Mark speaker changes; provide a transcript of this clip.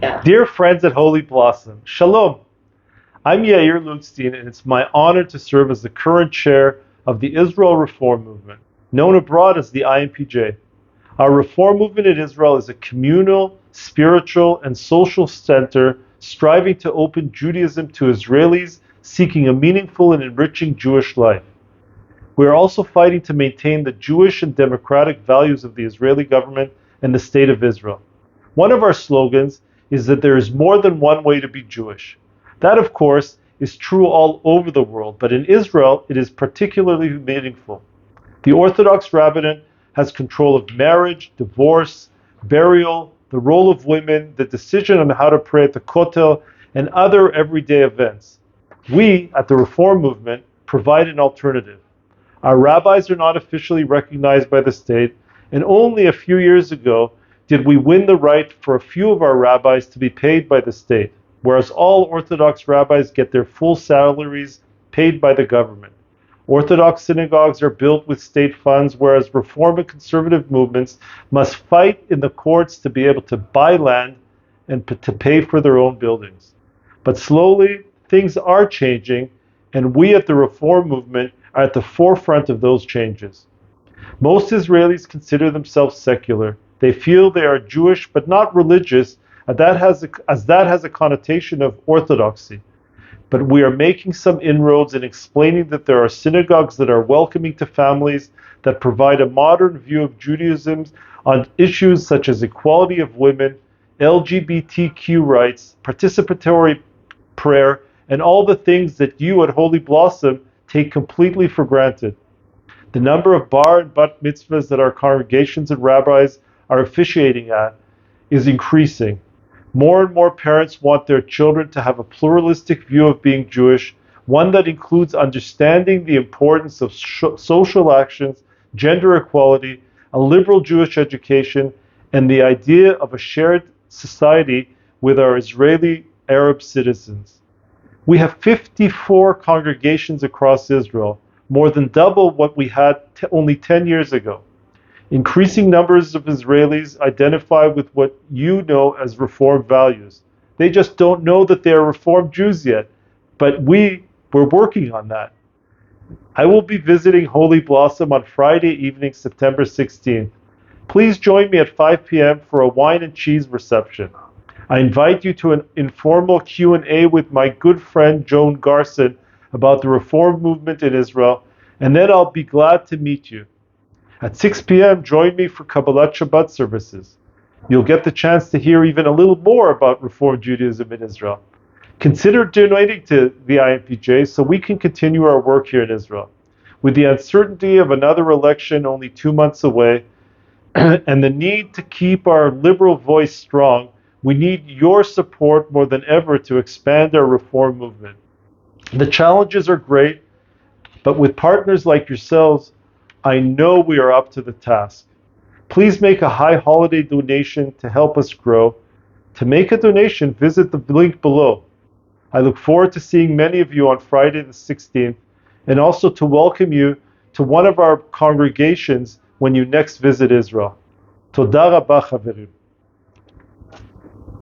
Speaker 1: Yeah.
Speaker 2: Dear friends at Holy Blossom, Shalom. I'm Yair Lootsteen, and it's my honor to serve as the current chair of the Israel Reform Movement, known abroad as the IMPJ. Our reform movement in Israel is a communal, spiritual, and social center striving to open Judaism to Israelis seeking a meaningful and enriching Jewish life. We are also fighting to maintain the Jewish and democratic values of the Israeli government and the State of Israel. One of our slogans is that there is more than one way to be Jewish. That, of course, is true all over the world, but in Israel it is particularly meaningful. The Orthodox rabbinate has control of marriage, divorce, burial, the role of women, the decision on how to pray at the Kotel, and other everyday events. We, at the Reform Movement, provide an alternative. Our rabbis are not officially recognized by the state, and only a few years ago did we win the right for a few of our rabbis to be paid by the state, whereas all Orthodox rabbis get their full salaries paid by the government. Orthodox synagogues are built with state funds, whereas Reform and conservative movements must fight in the courts to be able to buy land and to pay for their own buildings. But slowly, things are changing, and we at the Reform movement are at the forefront of those changes. Most Israelis consider themselves secular. They feel they are Jewish but not religious, as that has a connotation of orthodoxy. But we are making some inroads in explaining that there are synagogues that are welcoming to families, that provide a modern view of Judaism on issues such as equality of women, LGBTQ rights, participatory prayer, and all the things that you at Holy Blossom take completely for granted. The number of bar and bat mitzvahs that our congregations and rabbis are officiating at is increasing. More and more parents want their children to have a pluralistic view of being Jewish, one that includes understanding the importance of social actions, gender equality, a liberal Jewish education, and the idea of a shared society with our Israeli Arab citizens. We have 54 congregations across Israel, more than double what we had only 10 years ago. Increasing numbers of Israelis identify with what you know as Reform values. They just don't know that they are Reform Jews yet, but we're working on that. I will be visiting Holy Blossom on Friday evening, September 16th. Please join me at 5 p.m. for a wine and cheese reception. I invite you to an informal Q&A with my good friend Joan Garson about the Reform movement in Israel, and then I'll be glad to meet you. At 6 p.m., join me for Kabbalat Shabbat services. You'll get the chance to hear even a little more about Reform Judaism in Israel. Consider donating to the IMPJ so we can continue our work here in Israel. With the uncertainty of another election only 2 months away, and the need to keep our liberal voice strong, we need your support more than ever to expand our Reform movement. The challenges are great, but with partners like yourselves, I know we are up to the task. Please make a high holiday donation to help us grow. To make a donation, visit the link below. I look forward to seeing many of you on Friday the 16th, and also to welcome you to one of our congregations when you next visit Israel. Toda rabah, chaverim.